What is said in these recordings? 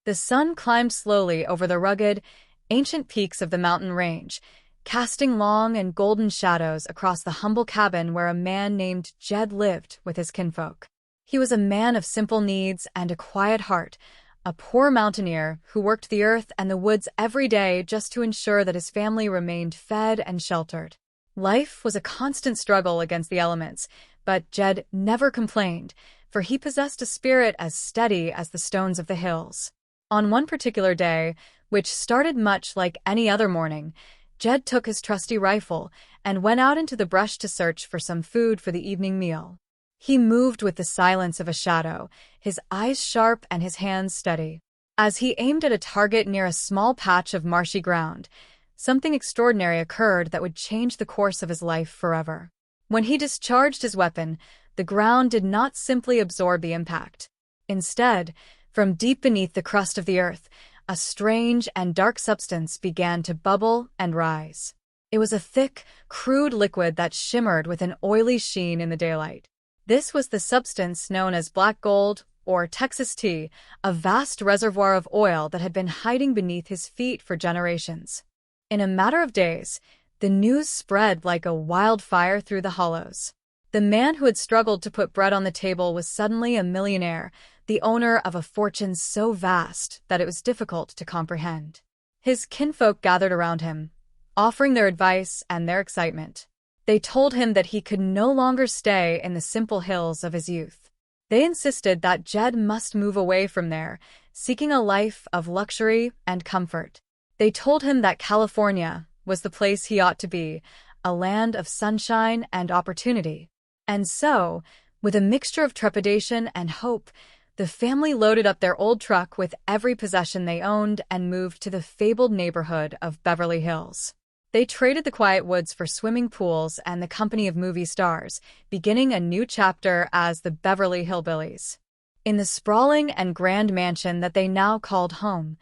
The sun climbed slowly over the rugged, ancient peaks of the mountain range, casting long and golden shadows across the humble cabin where a man named Jed lived with his kinfolk. He was a man of simple needs and a quiet heart, a poor mountaineer who worked the earth and the woods every day just to ensure that his family remained fed and sheltered. Life was a constant struggle against the elements, but Jed never complained, for he possessed a spirit as steady as the stones of the hills. On one particular day, which started much like any other morning, Jed took his trusty rifle and went out into the brush to search for some food for the evening meal. He moved with the silence of a shadow, his eyes sharp and his hands steady. As he aimed at a target near a small patch of marshy ground, something extraordinary occurred that would change the course of his life forever. When he discharged his weapon, the ground did not simply absorb the impact. Instead, from deep beneath the crust of the earth, a strange and dark substance began to bubble and rise. It was a thick, crude liquid that shimmered with an oily sheen in the daylight. This was the substance known as black gold, or Texas tea, a vast reservoir of oil that had been hiding beneath his feet for generations. In a matter of days, the news spread like a wildfire through the hollows. The man who had struggled to put bread on the table was suddenly a millionaire, the owner of a fortune so vast that it was difficult to comprehend. His kinfolk gathered around him, offering their advice and their excitement. They told him that he could no longer stay in the simple hills of his youth. They insisted that Jed must move away from there, seeking a life of luxury and comfort. They told him that California was the place he ought to be, a land of sunshine and opportunity. And so, with a mixture of trepidation and hope, the family loaded up their old truck with every possession they owned and moved to the fabled neighborhood of Beverly Hills. They traded the quiet woods for swimming pools and the company of movie stars, beginning a new chapter as the Beverly Hillbillies. In the sprawling and grand mansion that they now called home,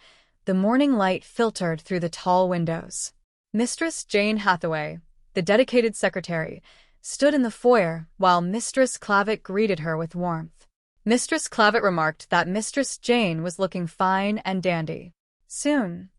the morning light filtered through the tall windows. Mistress Jane Hathaway, the dedicated secretary, stood in the foyer while Mistress Clavitt greeted her with warmth. Mistress Clavitt remarked that Mistress Jane was looking fine and dandy. Soon,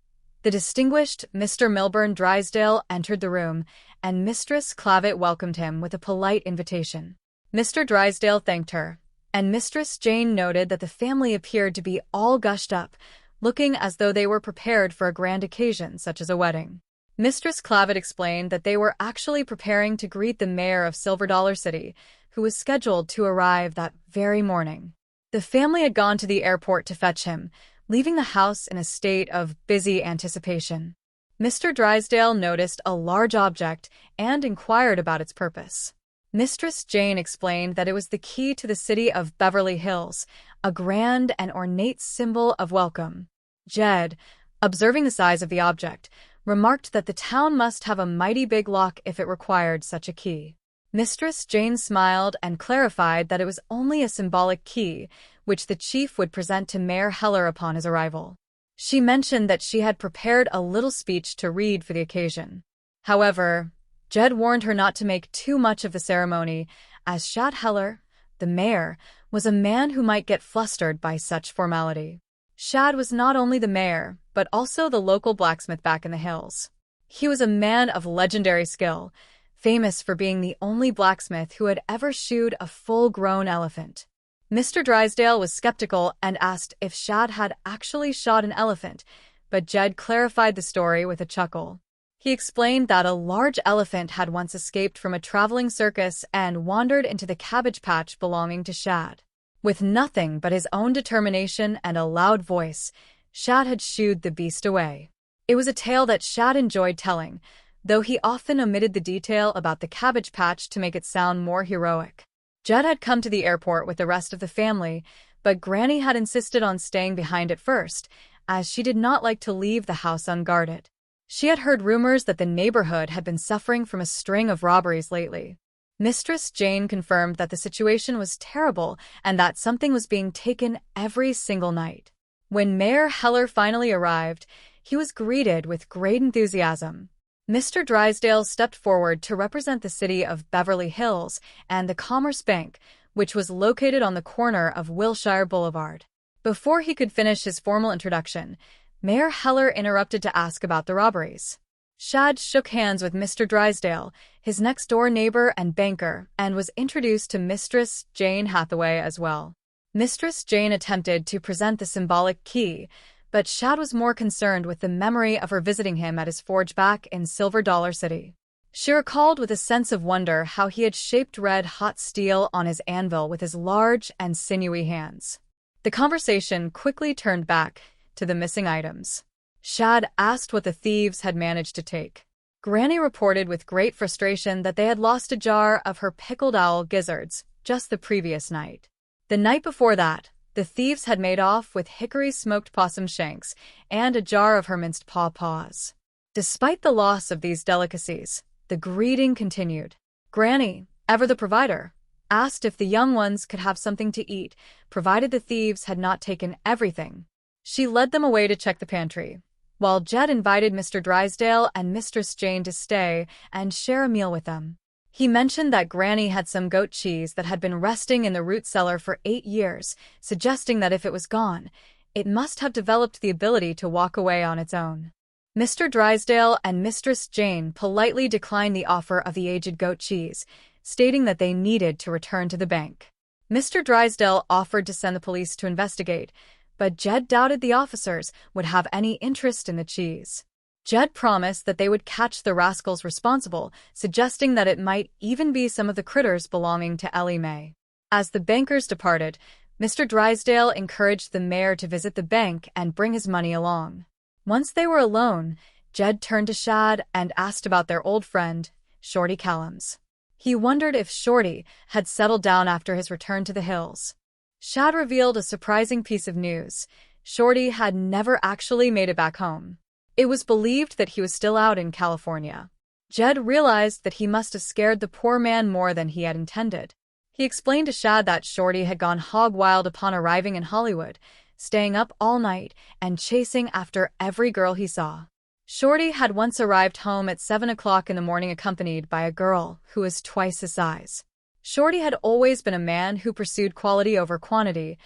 the distinguished Mr. Milburn Drysdale entered the room, and Mistress Clavitt welcomed him with a polite invitation. Mr. Drysdale thanked her, and Mistress Jane noted that the family appeared to be all gushed up, looking as though they were prepared for a grand occasion such as a wedding. Mistress Clavitt explained that they were actually preparing to greet the mayor of Silver Dollar City, who was scheduled to arrive that very morning. The family had gone to the airport to fetch him, leaving the house in a state of busy anticipation. Mr. Drysdale noticed a large object and inquired about its purpose. Mistress Jane explained that it was the key to the city of Beverly Hills, a grand and ornate symbol of welcome. Jed, observing the size of the object, remarked that the town must have a mighty big lock if it required such a key. Mistress Jane smiled and clarified that it was only a symbolic key, which the chief would present to Mayor Heller upon his arrival. She mentioned that she had prepared a little speech to read for the occasion. However, Jed warned her not to make too much of the ceremony, as Shad Heller, the mayor, was a man who might get flustered by such formality. Shad was not only the mayor, but also the local blacksmith back in the hills. He was a man of legendary skill, famous for being the only blacksmith who had ever shoed a full-grown elephant. Mr. Drysdale was skeptical and asked if Shad had actually shot an elephant, but Jed clarified the story with a chuckle. He explained that a large elephant had once escaped from a traveling circus and wandered into the cabbage patch belonging to Shad. With nothing but his own determination and a loud voice, Shad had shooed the beast away. It was a tale that Shad enjoyed telling, though he often omitted the detail about the cabbage patch to make it sound more heroic. Jed had come to the airport with the rest of the family, but Granny had insisted on staying behind at first, as she did not like to leave the house unguarded. She had heard rumors that the neighborhood had been suffering from a string of robberies lately. Mistress Jane confirmed that the situation was terrible and that something was being taken every single night. When Mayor Heller finally arrived, he was greeted with great enthusiasm. Mr. Drysdale stepped forward to represent the city of Beverly Hills and the Commerce Bank, which was located on the corner of Wilshire Boulevard. Before he could finish his formal introduction, Mayor Heller interrupted to ask about the robberies. Shad shook hands with Mr. Drysdale, his next-door neighbor and banker, and was introduced to Mistress Jane Hathaway as well. Mistress Jane attempted to present the symbolic key, but Shad was more concerned with the memory of her visiting him at his forge back in Silver Dollar City. She recalled with a sense of wonder how he had shaped red-hot steel on his anvil with his large and sinewy hands. The conversation quickly turned back to the missing items. Shad asked what the thieves had managed to take. Granny reported with great frustration that they had lost a jar of her pickled owl gizzards just the previous night. The night before that, the thieves had made off with hickory smoked possum shanks and a jar of her minced paws. Despite the loss of these delicacies, the greeting continued. Granny, ever the provider, asked if the young ones could have something to eat, provided the thieves had not taken everything. She led them away to check the pantry, while Jed invited Mr. Drysdale and Mistress Jane to stay and share a meal with them. He mentioned that Granny had some goat cheese that had been resting in the root cellar for 8 years, suggesting that if it was gone, it must have developed the ability to walk away on its own. Mr. Drysdale and Mistress Jane politely declined the offer of the aged goat cheese, stating that they needed to return to the bank. Mr. Drysdale offered to send the police to investigate, but Jed doubted the officers would have any interest in the cheese. Jed promised that they would catch the rascals responsible, suggesting that it might even be some of the critters belonging to Ellie Mae. As the bankers departed, Mr. Drysdale encouraged the mayor to visit the bank and bring his money along. Once they were alone, Jed turned to Shad and asked about their old friend, Shorty Callums. He wondered if Shorty had settled down after his return to the hills. Shad revealed a surprising piece of news. Shorty had never actually made it back home. It was believed that he was still out in California. Jed realized that he must have scared the poor man more than he had intended. He explained to Shad that Shorty had gone hog wild upon arriving in Hollywood, staying up all night and chasing after every girl he saw. Shorty had once arrived home at 7 o'clock in the morning accompanied by a girl who was twice his size. Shorty had always been a man who pursued quality over quantity,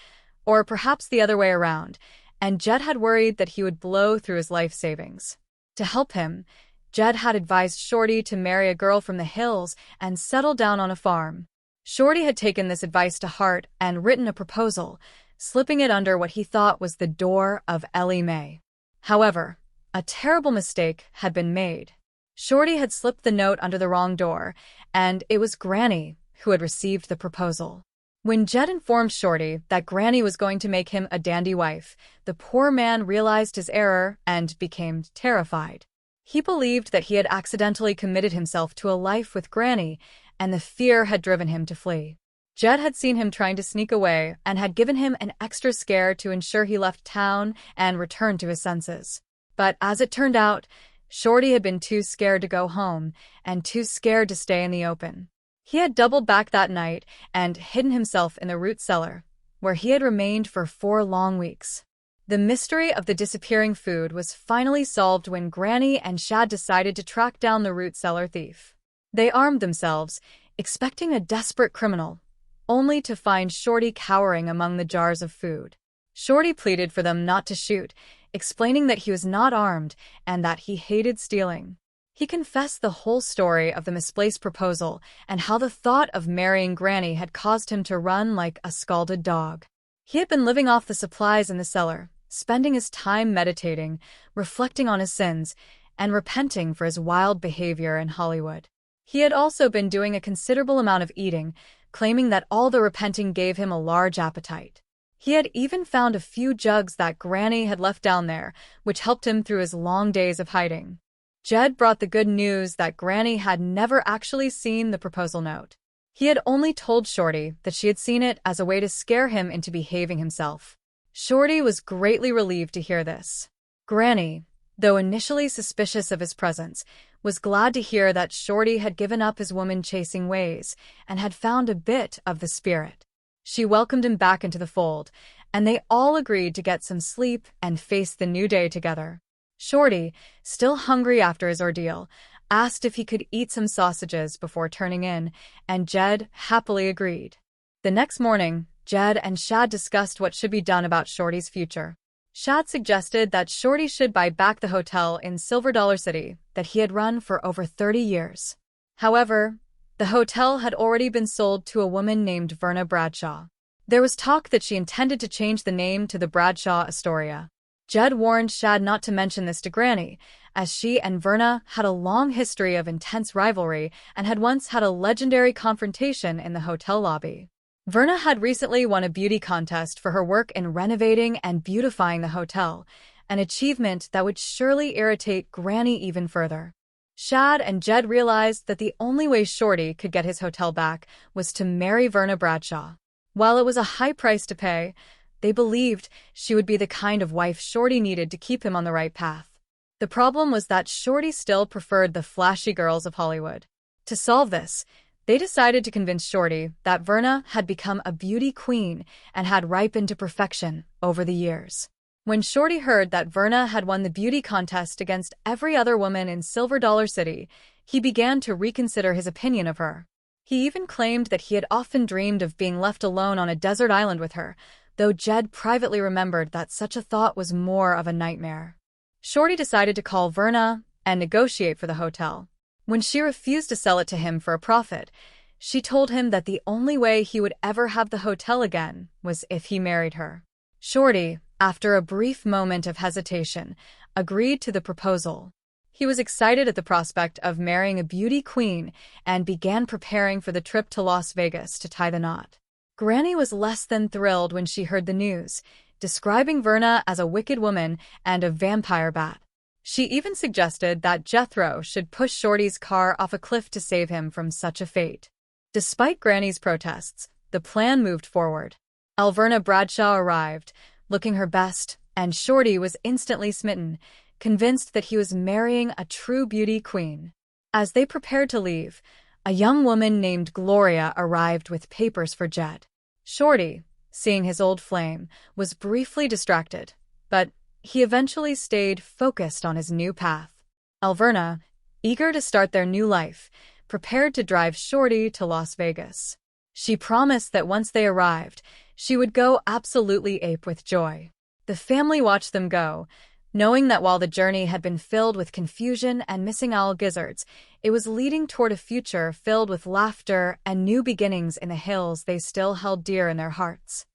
or perhaps the other way around, and Jed had worried that he would blow through his life savings. To help him, Jed had advised Shorty to marry a girl from the hills and settle down on a farm. Shorty had taken this advice to heart and written a proposal, slipping it under what he thought was the door of Ellie Mae. However, a terrible mistake had been made. Shorty had slipped the note under the wrong door, and it was Granny who had received the proposal. When Jed informed Shorty that Granny was going to make him a dandy wife, the poor man realized his error and became terrified. He believed that he had accidentally committed himself to a life with Granny, and the fear had driven him to flee. Jed had seen him trying to sneak away and had given him an extra scare to ensure he left town and returned to his senses. But as it turned out, Shorty had been too scared to go home and too scared to stay in the open. He had doubled back that night and hidden himself in the root cellar, where he had remained for 4 long weeks. The mystery of the disappearing food was finally solved when Granny and Shad decided to track down the root cellar thief. They armed themselves, expecting a desperate criminal, only to find Shorty cowering among the jars of food. Shorty pleaded for them not to shoot, explaining that he was not armed and that he hated stealing. He confessed the whole story of the misplaced proposal and how the thought of marrying Granny had caused him to run like a scalded dog. He had been living off the supplies in the cellar, spending his time meditating, reflecting on his sins, and repenting for his wild behavior in Hollywood. He had also been doing a considerable amount of eating, claiming that all the repenting gave him a large appetite. He had even found a few jugs that Granny had left down there, which helped him through his long days of hiding. Jed brought the good news that Granny had never actually seen the proposal note. He had only told Shorty that she had seen it as a way to scare him into behaving himself. Shorty was greatly relieved to hear this. Granny, though initially suspicious of his presence, was glad to hear that Shorty had given up his woman-chasing ways and had found a bit of the spirit. She welcomed him back into the fold, and they all agreed to get some sleep and face the new day together. Shorty, still hungry after his ordeal, asked if he could eat some sausages before turning in, and Jed happily agreed. The next morning, Jed and Shad discussed what should be done about Shorty's future. Shad suggested that Shorty should buy back the hotel in Silver Dollar City that he had run for over 30 years. However, the hotel had already been sold to a woman named Verna Bradshaw. There was talk that she intended to change the name to the Bradshaw Astoria. Jed warned Shad not to mention this to Granny, as she and Verna had a long history of intense rivalry and had once had a legendary confrontation in the hotel lobby. Verna had recently won a beauty contest for her work in renovating and beautifying the hotel, an achievement that would surely irritate Granny even further. Shad and Jed realized that the only way Shorty could get his hotel back was to marry Verna Bradshaw. While it was a high price to pay, they believed she would be the kind of wife Shorty needed to keep him on the right path. The problem was that Shorty still preferred the flashy girls of Hollywood. To solve this, they decided to convince Shorty that Verna had become a beauty queen and had ripened to perfection over the years. When Shorty heard that Verna had won the beauty contest against every other woman in Silver Dollar City, he began to reconsider his opinion of her. He even claimed that he had often dreamed of being left alone on a desert island with her, though Jed privately remembered that such a thought was more of a nightmare. Shorty decided to call Verna and negotiate for the hotel. When she refused to sell it to him for a profit, she told him that the only way he would ever have the hotel again was if he married her. Shorty, after a brief moment of hesitation, agreed to the proposal. He was excited at the prospect of marrying a beauty queen and began preparing for the trip to Las Vegas to tie the knot. Granny was less than thrilled when she heard the news, describing Verna as a wicked woman and a vampire bat. She even suggested that Jethro should push Shorty's car off a cliff to save him from such a fate. Despite Granny's protests, the plan moved forward. Verna Bradshaw arrived, looking her best, and Shorty was instantly smitten, convinced that he was marrying a true beauty queen. As they prepared to leave, a young woman named Gloria arrived with papers for Jed. Shorty, seeing his old flame, was briefly distracted, but he eventually stayed focused on his new path. Verna, eager to start their new life, prepared to drive Shorty to Las Vegas. She promised that once they arrived, she would go absolutely ape with joy. The family watched them go, knowing that while the journey had been filled with confusion and missing owl gizzards, it was leading toward a future filled with laughter and new beginnings in the hills they still held dear in their hearts.